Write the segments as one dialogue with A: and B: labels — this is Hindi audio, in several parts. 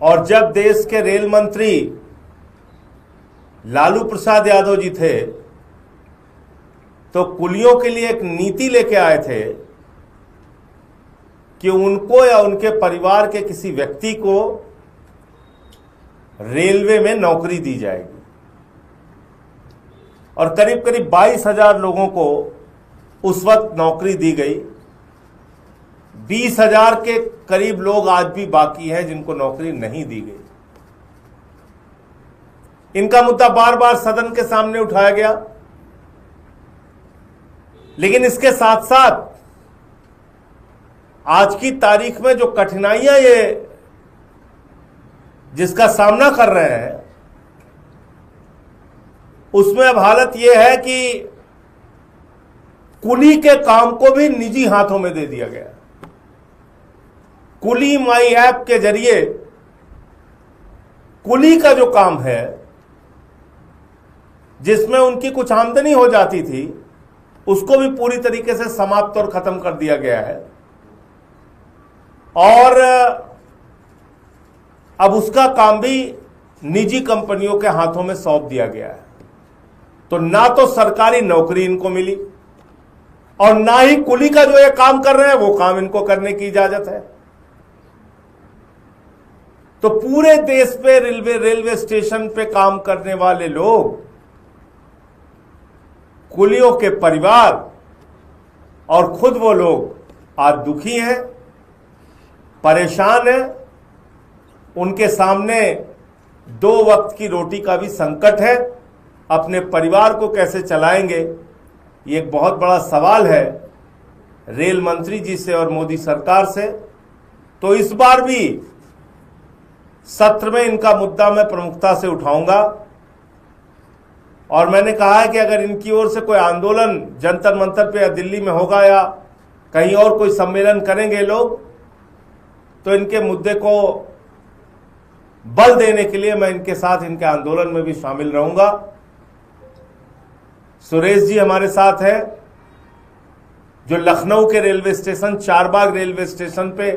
A: और जब देश के रेल मंत्री लालू प्रसाद यादव जी थे तो कुलियों के लिए एक नीति लेके आए थे कि उनको या उनके परिवार के किसी व्यक्ति को रेलवे में नौकरी दी जाएगी और करीब करीब 22,000 लोगों को उस वक्त नौकरी दी गई। 20,000 के करीब लोग आज भी बाकी हैं जिनको नौकरी नहीं दी गई। इनका मुद्दा बार बार सदन के सामने उठाया गया, लेकिन इसके साथ साथ आज की तारीख में जो कठिनाइयां ये जिसका सामना कर रहे हैं उसमें अब हालत यह है कि कुली के काम को भी निजी हाथों में दे दिया गया। कुली माई ऐप के जरिए कुली का जो काम है, जिसमें उनकी कुछ आमदनी हो जाती थी, उसको भी पूरी तरीके से समाप्त और खत्म कर दिया गया है और अब उसका काम भी निजी कंपनियों के हाथों में सौंप दिया गया है। तो ना तो सरकारी नौकरी इनको मिली और ना ही कुली का जो ये काम कर रहे हैं वो काम इनको करने की इजाजत है। तो पूरे देश पे रेलवे स्टेशन पे काम करने वाले लोग, कुलियों के परिवार और खुद वो लोग आज दुखी हैं, परेशान हैं। उनके सामने 2 वक्त की रोटी का भी संकट है। अपने परिवार को कैसे चलाएंगे, ये एक बहुत बड़ा सवाल है रेल मंत्री जी से और मोदी सरकार से। तो इस बार भी सत्र में इनका मुद्दा मैं प्रमुखता से उठाऊंगा और मैंने कहा है कि अगर इनकी ओर से कोई आंदोलन जंतर मंतर पे या दिल्ली में होगा या कहीं और कोई सम्मेलन करेंगे लोग, तो इनके मुद्दे को बल देने के लिए मैं इनके साथ इनके आंदोलन में भी शामिल रहूंगा। सुरेश जी हमारे साथ हैं, जो लखनऊ के railway station, Charbagh railway station पे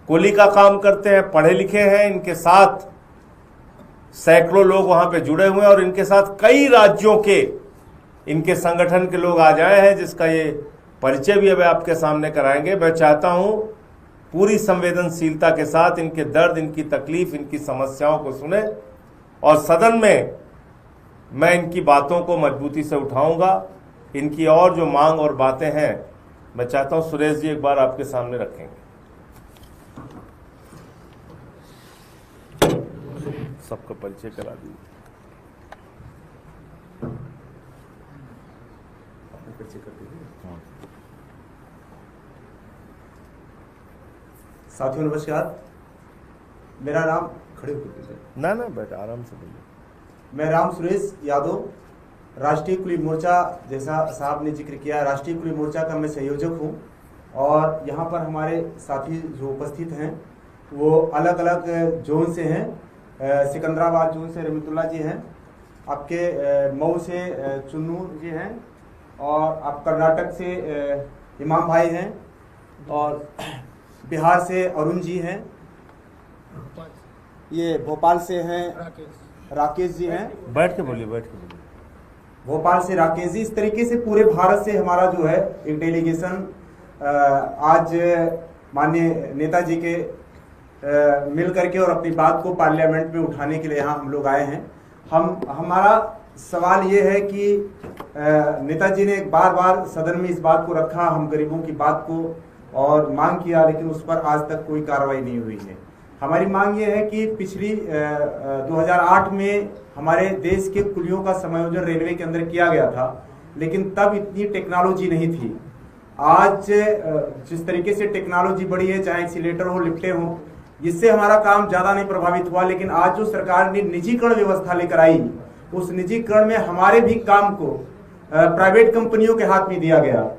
A: कुली का काम करते हैं, पढ़े लिखे हैं। इनके साथ सैकड़ों लोग वहां पे जुड़े हुए हैं और इनके साथ कई राज्यों के इनके संगठन के लोग आ जाए हैं, जिसका ये परिचय भी अब आपके सामने कराएंगे। मैं चाहता हूं पूरी संवेदनशीलता के साथ इनके दर्द, इनकी तकलीफ, इनकी समस्याओं को सुने और सदन में मैं इनकी बातों को मजबूती से उठाऊंगा। इनकी और जो मांग और बातें हैं, मैं चाहता हूं सुरेश जी एक बार आपके सामने रखेंगे। सबका परिचय करा दीजिए।
B: साथियों नमस्कार। मेरा नाम खड़े
A: ना बैठ आराम से बोलिए।
B: मैं राम सुरेश यादव, राष्ट्रीय कुली मोर्चा, जैसा साहब ने जिक्र किया, राष्ट्रीय कुली मोर्चा का मैं संयोजक हूं और यहाँ पर हमारे साथी जो उपस्थित हैं वो अलग अलग जोन से हैं। सिकंदराबाद जोन से रहमतुल्लाह जी हैं, आपके मऊ से चुन्नू जी हैं और आप कर्नाटक से इमाम भाई हैं और बिहार से अरुण जी हैं, ये भोपाल से हैं राकेश जी हैं।
A: बैठ के बोलिए।
B: भोपाल से राकेश जी। इस तरीके से पूरे भारत से हमारा जो है एक डेलीगेशन आज माननीय नेताजी के मिल करके और अपनी बात को पार्लियामेंट में उठाने के लिए यहाँ हम लोग आए हैं। हमारा सवाल ये है कि नेताजी ने बार बार सदन में इस बात को रखा, हम गरीबों की बात को और मांग किया, लेकिन उस पर आज तक कोई कार्रवाई नहीं हुई है। हमारी मांग ये है कि पिछली 2008 में हमारे देश के कुलियों का समायोजन रेलवे के अंदर किया गया था, लेकिन तब इतनी टेक्नोलॉजी नहीं थी। आज जिस तरीके से टेक्नोलॉजी बढ़ी है, चाहे एक्सीलेटर हो, लिफ्टें हो, जिससे हमारा काम ज्यादा नहीं प्रभावित हुआ, लेकिन आज जो सरकार ने निजीकरण व्यवस्था लेकर आई, उस निजीकरण में हमारे भी काम को प्राइवेट कंपनियों के हाथ में दिया गया।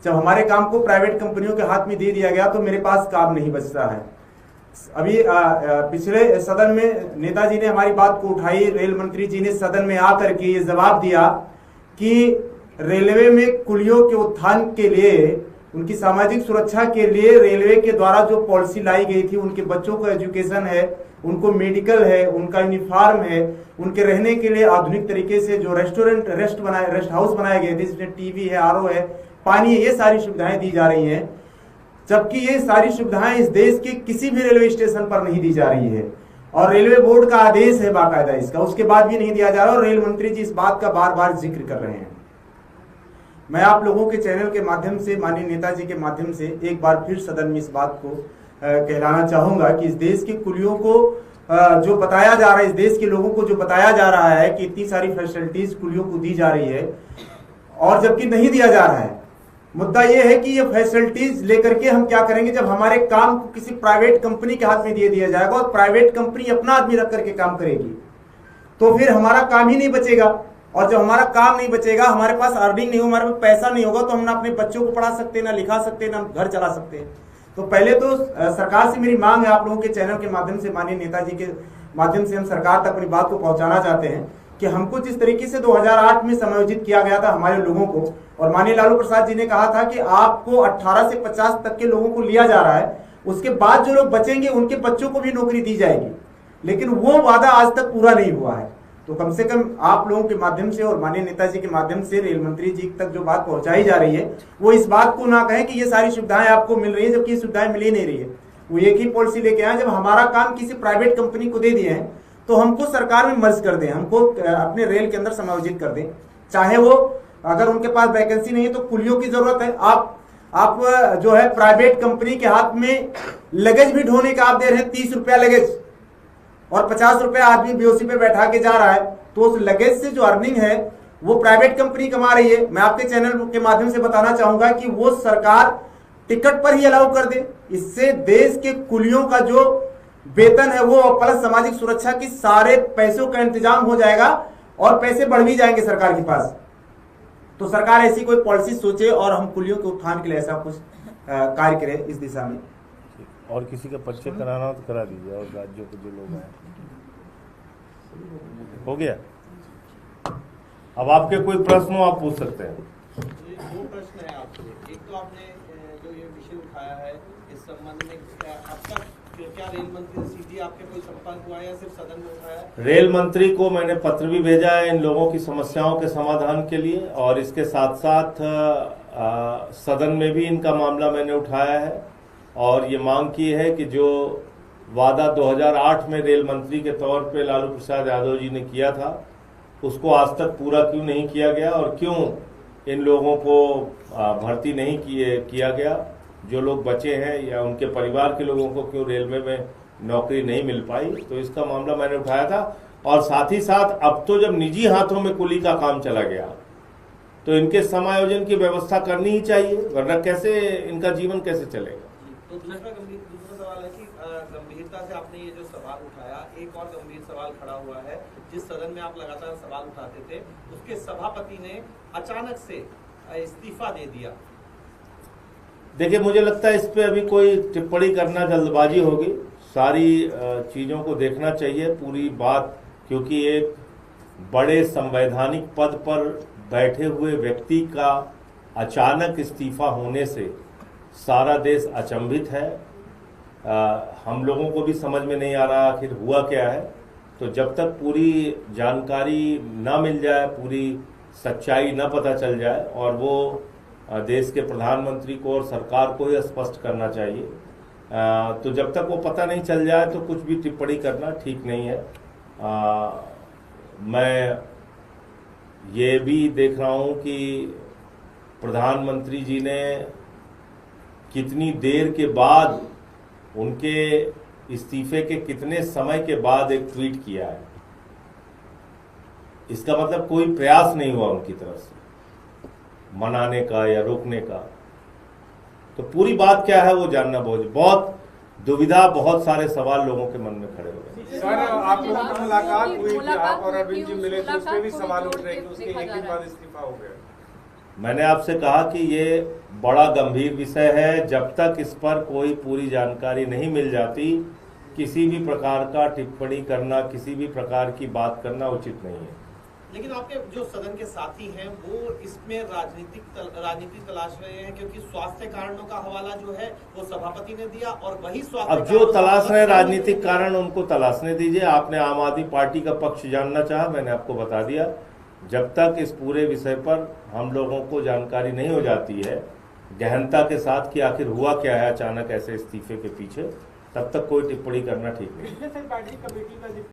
B: जब हमारे काम को प्राइवेट कंपनियों के हाथ में दे दिया गया तो मेरे पास काम नहीं बचता है। अभी पिछले सदन में नेताजी ने हमारी बात को उठाई, रेल मंत्री जी ने सदन में आकर के ये जवाब दिया कि रेलवे में कुलियों के उत्थान के लिए उनकी सामाजिक सुरक्षा के लिए रेलवे के द्वारा जो पॉलिसी लाई गई थी, उनके बच्चों को एजुकेशन है, उनको मेडिकल है, उनका यूनिफॉर्म है, उनके रहने के लिए आधुनिक तरीके से जो रेस्ट हाउस बनाए गए थे जिसमें टीवी है, आरओ है, पानी है, ये सारी सुविधाएं दी जा रही हैं। जबकि ये सारी सुविधाएं इस देश के किसी भी रेलवे स्टेशन पर नहीं दी जा रही है और रेलवे बोर्ड का आदेश है बाकायदा इसका, उसके बाद भी नहीं दिया जा रहा और रेल मंत्री जी इस बात का बार बार जिक्र कर रहे हैं। मैं आप लोगों के चैनल के माध्यम से, माननीय नेताजी के माध्यम से एक बार फिर सदन में इस बात को कहलाना चाहूंगा कि इस देश के कुलियों को जो बताया जा रहा है, इस देश के लोगों को जो बताया जा रहा है कि इतनी सारी फैसिलिटीज कुलियों को दी जा रही है और जबकि नहीं दिया जा रहा है। मुद्दा यह है कि ये फैसिलिटीज लेकर के हम क्या करेंगे जब हमारे काम को किसी प्राइवेट कंपनी के हाथ में दे दिया जाएगा और प्राइवेट कंपनी अपना आदमी रख करके काम करेगी, तो फिर हमारा काम ही नहीं बचेगा। और जब हमारा काम नहीं बचेगा, हमारे पास अर्निंग नहीं हो, हमारे पास पैसा नहीं होगा, तो हम ना अपने बच्चों को पढ़ा सकते, ना लिखा सकते, ना घर चला सकते हैं। तो पहले तो सरकार से मेरी मांग है, आप लोगों के चैनल के माध्यम से, माननीय नेताजी के माध्यम से हम सरकार तक अपनी बात को पहुंचाना चाहते हैं कि हमको जिस तरीके से 2008 में समायोजित किया गया था हमारे लोगों को, और माननीय लालू प्रसाद जी ने कहा था कि आपको 18 से 50 तक के लोगों को लिया जा रहा है, उसके बाद जो लोग बचेंगे उनके बच्चों को भी नौकरी दी जाएगी, लेकिन वो वादा आज तक पूरा नहीं हुआ है। तो कम से कम आप लोगों के माध्यम से और माननीय नेताजी के माध्यम से रेल मंत्री जी तक जो बात पहुंचाई जा रही है, वो इस बात को ना कहें कि ये सारी सुविधाएं आपको मिल रही है जबकि ये सुविधाएं मिल ही नहीं रही है। वो एक ही पॉलिसी लेके आए, जब हमारा काम किसी प्राइवेट कंपनी को दे दिए हैं तो हमको सरकार में मर्ज कर दें, हमको अपने रेल के अंदर समायोजित कर दें। चाहे वो अगर उनके पास वैकेंसी नहीं है तो कुलियों की जरूरत है, आप जो है प्राइवेट कंपनी के हाथ में लगेज भी ढोने का आप दे रहे हैं 30 रुपया लगेज और 50 रुपया आदमी बीओसी पे बैठा के जा रहा है, तो उस लगेज से जो अर्निंग है वो प्राइवेट कंपनी कमा रही है। मैं आपके चैनल के माध्यम से बताना चाहूंगा कि वो सरकार टिकट पर ही अलाउ कर दे। इससे देश के कुलियों का जो वेतन है वो प्लस सामाजिक सुरक्षा की सारे पैसों का इंतजाम हो जाएगा और पैसे बढ़ भी जाएंगे सरकार के पास। तो सरकार ऐसी कोई पॉलिसी सोचे और हम कुलियों के उत्थान के लिए ऐसा कुछ कार्य करें इस दिशा में।
A: और किसी का परिचय कराना हो तो करा दीजिए, और राज्यों के जो लोग हैं। हो गया? अब आपके कोई प्रश्न हो आप पूछ सकते हैं।
C: दो प्रश्न है आपसे। एक तो आपने जो ये विषय उठाया है इस संबंध में अब तक क्या रेल मंत्री से सीधे आपके कोई संपर्क हुआ या सिर्फ सदन में उठाया?
A: रेल मंत्री को मैंने पत्र भी भेजा है इन लोगों की समस्याओं के समाधान के लिए, और इसके साथ साथ सदन में भी इनका मामला मैंने उठाया है और ये मांग की है कि जो वादा 2008 में रेल मंत्री के तौर पे लालू प्रसाद यादव जी ने किया था उसको आज तक पूरा क्यों नहीं किया गया और क्यों इन लोगों को भर्ती नहीं किया गया, जो लोग बचे हैं या उनके परिवार के लोगों को क्यों रेलवे में नौकरी नहीं मिल पाई। तो इसका मामला मैंने उठाया था। और साथ ही साथ अब तो जब निजी हाथों में कुली का काम चला गया तो इनके समायोजन की व्यवस्था करनी ही चाहिए, वरना कैसे इनका जीवन कैसे चलेगा।
C: तो दूसरा सवाल है कि गंभीरता से आपने ये जो सवाल उठाया, एक और गंभीर सवाल खड़ा हुआ है जिस सदन में आप लगातार सवाल उठाते थे, उसके सभापति ने अचानक से इस्तीफा दे दिया।
A: देखिए, मुझे लगता है इस पे अभी कोई टिप्पणी करना जल्दबाजी होगी। सारी चीज़ों को देखना चाहिए पूरी बात, क्योंकि एक बड़े संवैधानिक पद पर बैठे हुए व्यक्ति का अचानक इस्तीफा होने से सारा देश अचंभित है। हम लोगों को भी समझ में नहीं आ रहा आखिर हुआ क्या है। तो जब तक पूरी जानकारी ना मिल जाए, पूरी सच्चाई ना पता चल जाए, और वो देश के प्रधानमंत्री को और सरकार को ही स्पष्ट करना चाहिए, तो जब तक वो पता नहीं चल जाए तो कुछ भी टिप्पणी करना ठीक नहीं है। मैं ये भी देख रहा हूँ कि प्रधानमंत्री जी ने कितनी देर के बाद, उनके इस्तीफे के कितने समय के बाद एक ट्वीट किया है। इसका मतलब कोई प्रयास नहीं हुआ उनकी तरफ से मनाने का या रोकने का। तो पूरी बात क्या है वो जानना बहुत दुविधा, बहुत सारे सवाल लोगों के मन में खड़े हो गए।
D: सर, आप लोगों की मुलाकात हुई थी, आप और अरविंद जी मिले थे, उसमें भी सवाल उठ रहे थे, उसके एक दिन बाद इस्तीफा हो गया।
A: मैंने आपसे कहा कि ये बड़ा गंभीर विषय है, जब तक इस पर कोई पूरी जानकारी नहीं मिल जाती किसी भी प्रकार का टिप्पणी करना, किसी भी प्रकार की बात करना उचित नहीं है।
C: लेकिन आपके जो सदन के साथी हैं वो इसमें राजनीति तलाश रहे हैं, क्योंकि स्वास्थ्य कारणों का हवाला जो है वो सभापति ने दिया और वही स्वास्थ्य
A: अब जो तलाश रहे राजनीतिक कारण उनको तलाशने दीजिए। आपने आम आदमी पार्टी का पक्ष जानना चाहा, मैंने आपको बता दिया। जब तक इस पूरे विषय पर हम लोगों को जानकारी नहीं हो जाती है गहनता के साथ कि आखिर हुआ क्या है अचानक ऐसे इस्तीफे के पीछे, तब तक कोई टिप्पणी करना ठीक नहीं।